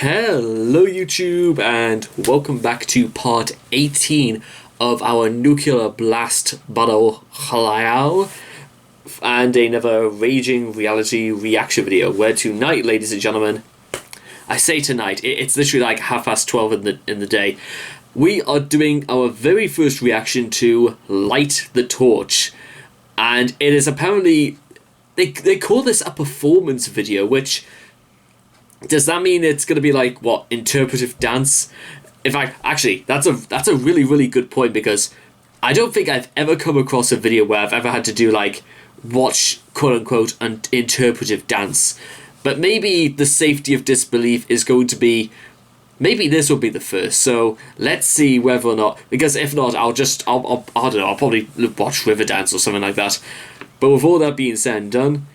Hello YouTube and welcome back to part 18 of our nuclear blast battle royale and another raging reality reaction video where tonight, ladies and gentlemen, I say tonight, it's literally like 12:30 in the day, we are doing our very first reaction to Light the Torch, and it is apparently, they call this a performance video, which, does that mean it's going to be like, what, interpretive dance? In fact, actually, that's a really, really good point, because I don't think I've ever come across a video where I've ever had to do, like, watch, quote-unquote, an interpretive dance. But maybe the safety of disbelief is going to be, maybe this will be the first, so let's see whether or not, because if not, I don't know, I'll probably watch Riverdance or something like that. But with all that being said and done,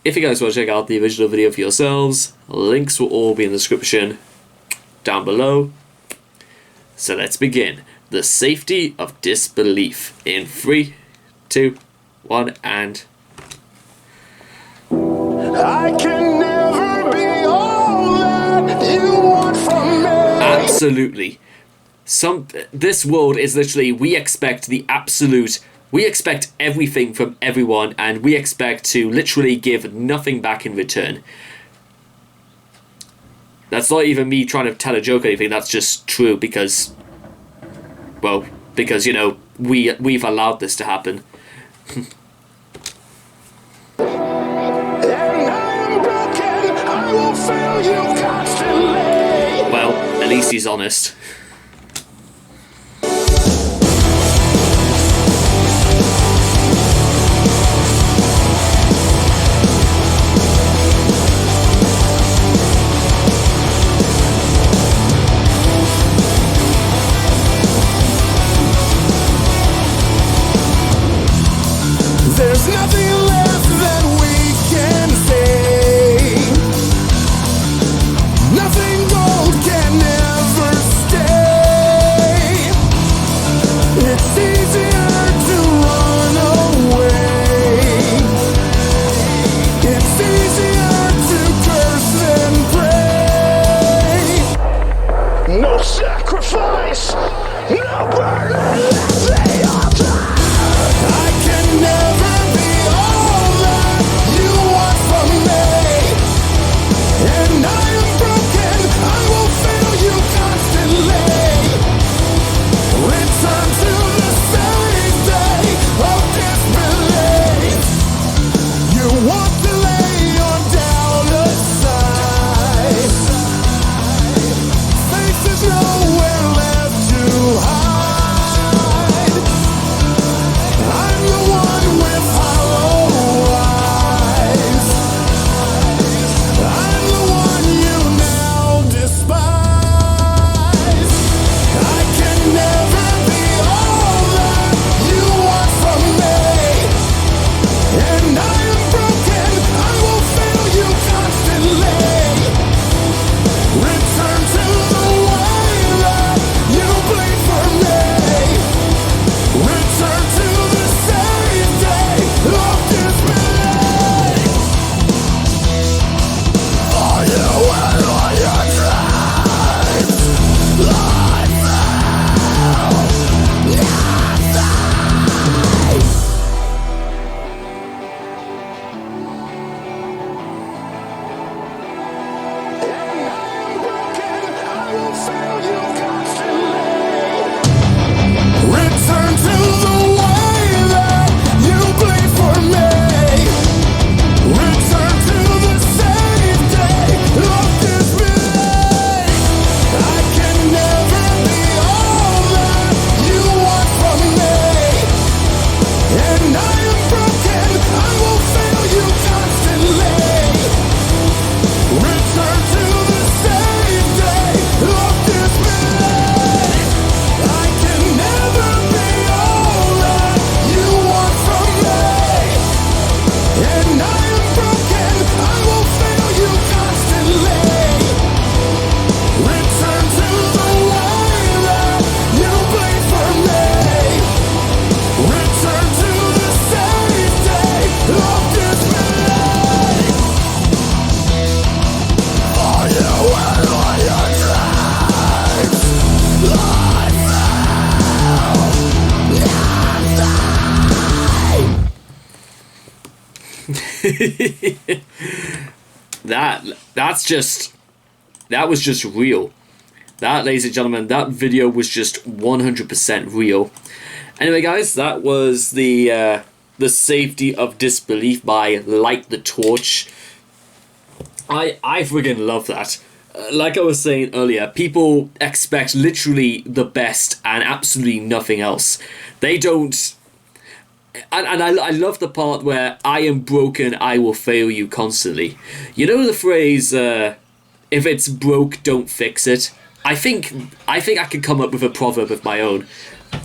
if you guys want to check out the original video for yourselves, links will all be in the description down below. So let's begin. The safety of disbelief in 3, 2, 1, and... I can never be all that you want from me. Absolutely. This world is literally, we expect everything from everyone, and we expect to literally give nothing back in return. That's not even me trying to tell a joke or anything, that's just true because, well, because, you know, we've allowed this to happen. Well, at least he's honest. There's nothing left that we can say. Nothing gold can ever stay. It's easier to run away. It's easier to curse than pray. No sacrifice, no burden left the altar. I can never be all that you want from me, and I am broken, I will fail you constantly. Return to the safe day of disbelief. You want to lay your doubt aside. Faith is nowhere left to hide. That was just real. That, ladies and gentlemen, that video was just 100% real. Anyway, guys, that was the safety of disbelief by Light the Torch. I friggin' love that. Like I was saying earlier, people expect literally the best and absolutely nothing else. They don't. And I love the part where I am broken, I will fail you constantly. You know the phrase, if it's broke, don't fix it? I think I could come up with a proverb of my own.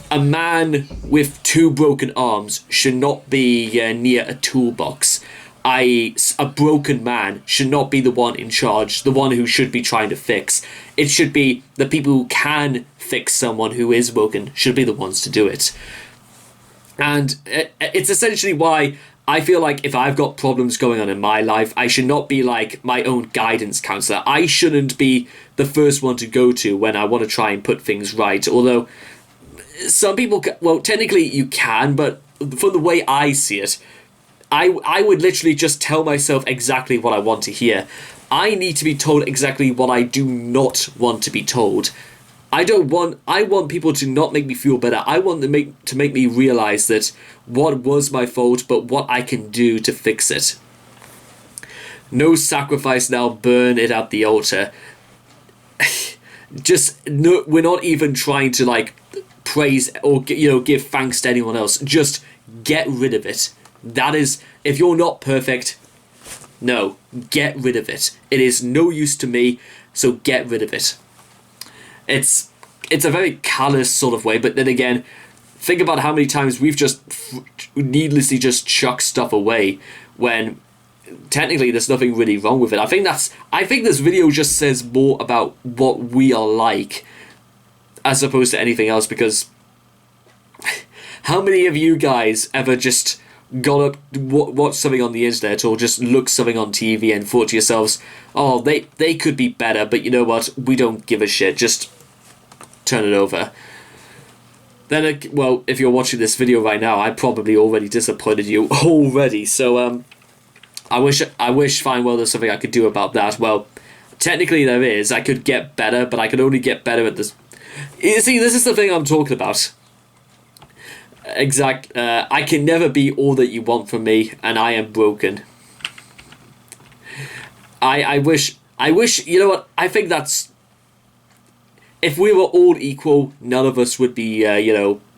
A man with 2 broken arms should not be near a toolbox. A broken man should not be the one in charge, the one who should be trying to fix. It should be the people who can fix someone who is broken should be the ones to do it. And it's essentially why I feel like if I've got problems going on in my life, I should not be like my own guidance counselor. I shouldn't be the first one to go to when I want to try and put things right. Although some people, well, technically you can, but from the way I see it, I would literally just tell myself exactly what I want to hear. I need to be told exactly what I do not want to be told. I want people to not make me feel better. I want them to make me realize that what was my fault, but what I can do to fix it. No sacrifice now, burn it at the altar. No, we're not even trying to like praise or give thanks to anyone else. Just get rid of it. That is, if you're not perfect, no, get rid of it. It is no use to me, so get rid of it. It's a very callous sort of way, but then again, think about how many times we've just needlessly just chucked stuff away when technically there's nothing really wrong with it. I think this video just says more about what we are like as opposed to anything else, because how many of you guys ever just got up, watched something on the internet or just looked something on TV and thought to yourselves, oh, they could be better, but you know what, we don't give a shit, just turn it over. Then, well, if you're watching this video right now, I probably already disappointed you already, so I wish fine well there's something I could do about that. Well, technically there is. I could get better, but I can only get better at this. You see, this is the thing I'm talking about. I can never be all that you want from me, and I am broken. I wish, you know what, I think that's, if we were all equal, none of us would be,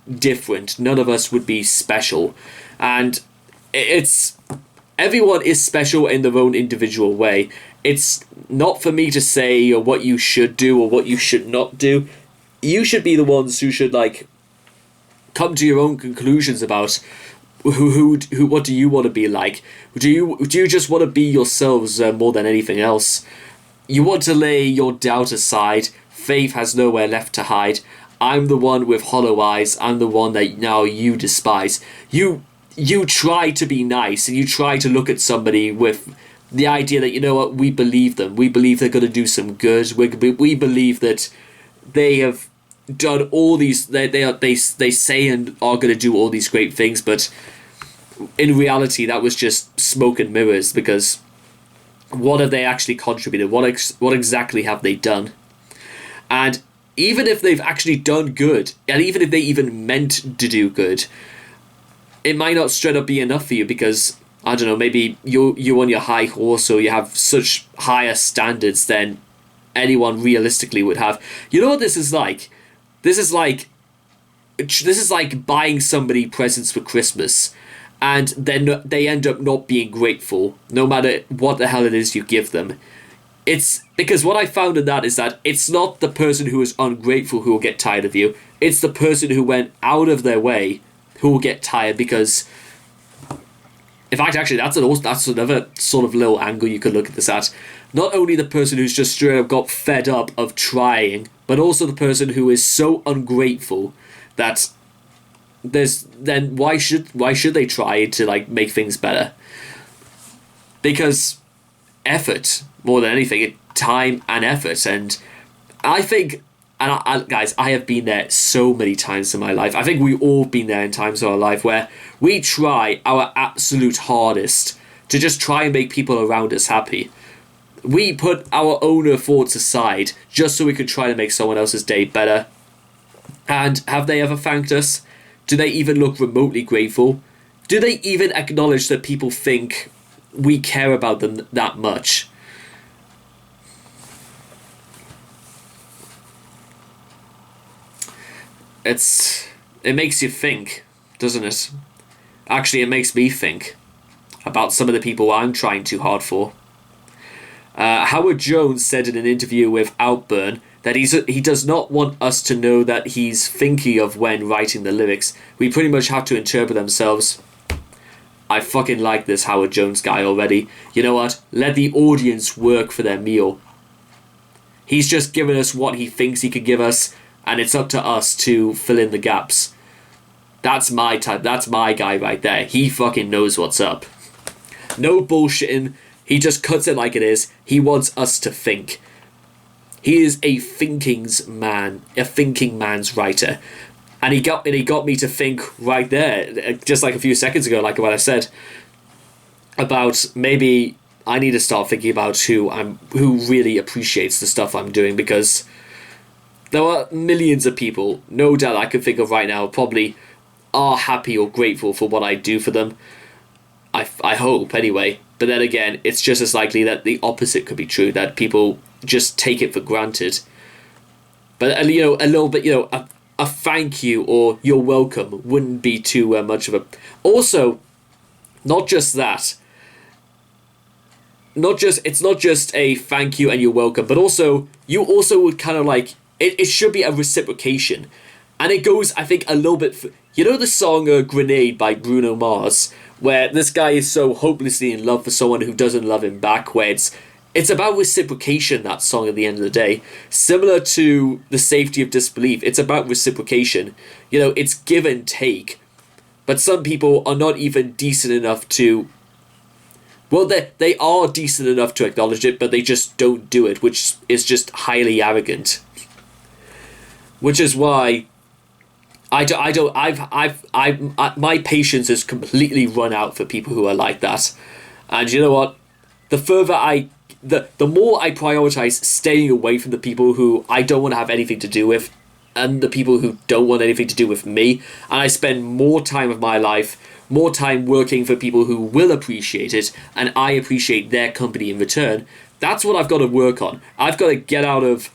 different. None of us would be special. And everyone is special in their own individual way. It's not for me to say what you should do or what you should not do. You should be the ones who should, come to your own conclusions about who what do you want to be like. Do you just want to be yourselves more than anything else? You want to lay your doubt aside. Faith has nowhere left to hide. I'm the one with hollow eyes. I'm the one that now you despise. You try to be nice, and you try to look at somebody with the idea that, you know what, we believe them. We believe they're going to do some good. We believe that they have done all these, they say and are going to do all these great things, but in reality that was just smoke and mirrors, because what have they actually contributed? What exactly have they done? And even if they've actually done good, and even if they even meant to do good, it might not straight up be enough for you, because I don't know, maybe you're on your high horse, or you have such higher standards than anyone realistically would have. You know what this is like? This is like buying somebody presents for Christmas, and then they end up not being grateful, no matter what the hell it is you give them. It's because what I found in that is that it's not the person who is ungrateful who will get tired of you. It's the person who went out of their way who will get tired, because in fact, actually, that's another sort of little angle you could look at this at. Not only the person who's just straight up got fed up of trying, but also the person who is so ungrateful that then why should they try to make things better? Because effort, more than anything, time and effort. And I think, guys, I have been there so many times in my life. I think we've all been there in times of our life where we try our absolute hardest to just try and make people around us happy. We put our own thoughts aside just so we could try to make someone else's day better. And have they ever thanked us? Do they even look remotely grateful? Do they even acknowledge that people think we care about them that much? It makes you think, doesn't it? Actually, it makes me think about some of the people I'm trying too hard for. Howard Jones said in an interview with Outburn that he does not want us to know that he's thinking of when writing the lyrics. We pretty much have to interpret themselves. I fucking like this Howard Jones guy already. You know what? Let the audience work for their meal. He's just given us what he thinks he could give us, and it's up to us to fill in the gaps. That's my type. That's my guy right there. He fucking knows what's up. No bullshitting. He just cuts it like it is. He wants us to think. He is a thinking man's writer. And he got me to think right there, just like a few seconds ago, like what I said, about maybe I need to start thinking about who really appreciates the stuff I'm doing, because there are millions of people, no doubt I can think of right now, probably are happy or grateful for what I do for them. I hope, anyway. But then again, it's just as likely that the opposite could be true, that people just take it for granted. But, a little bit, a thank you or you're welcome wouldn't be too much of a... Also, not just that. It's not just a thank you and you're welcome, but also, you also would kind of like... It should be a reciprocation. And it goes, I think, a little bit... You know the song Grenade by Bruno Mars, where this guy is so hopelessly in love for someone who doesn't love him back, where it's about reciprocation, that song, at the end of the day. Similar to The Safety of Disbelief, it's about reciprocation. It's give and take. But some people are not even decent enough to... Well, they are decent enough to acknowledge it, but they just don't do it, which is just highly arrogant. Which is why... my patience has completely run out for people who are like that. And you know what? The more I prioritize staying away from the people who I don't want to have anything to do with, and the people who don't want anything to do with me, and I spend more time of my life, more time working for people who will appreciate it, and I appreciate their company in return, that's what I've got to work on. I've got to get out of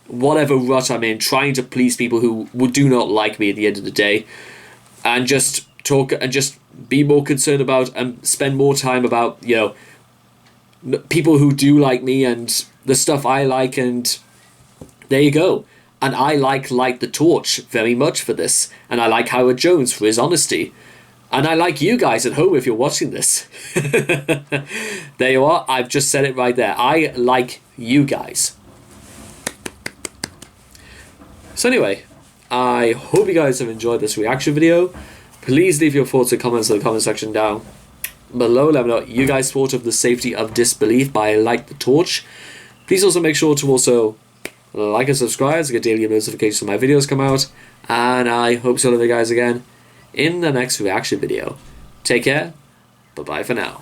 whatever rut I'm in, trying to please people who do not like me at the end of the day, and just talk and just be more concerned about and spend more time about, people who do like me and the stuff I like, and there you go. And I like Light the Torch very much for this, and I like Howard Jones for his honesty, and I like you guys at home if you're watching this. There you are, I've just said it right there. I like you guys. So anyway, I hope you guys have enjoyed this reaction video. Please leave your thoughts and comments in the comment section down below. Let me know what you guys thought of The Safety of Disbelief by Light the Torch. Please also make sure to also like and subscribe to get daily notifications when my videos come out. And I hope to see you guys again in the next reaction video. Take care. Bye-bye for now.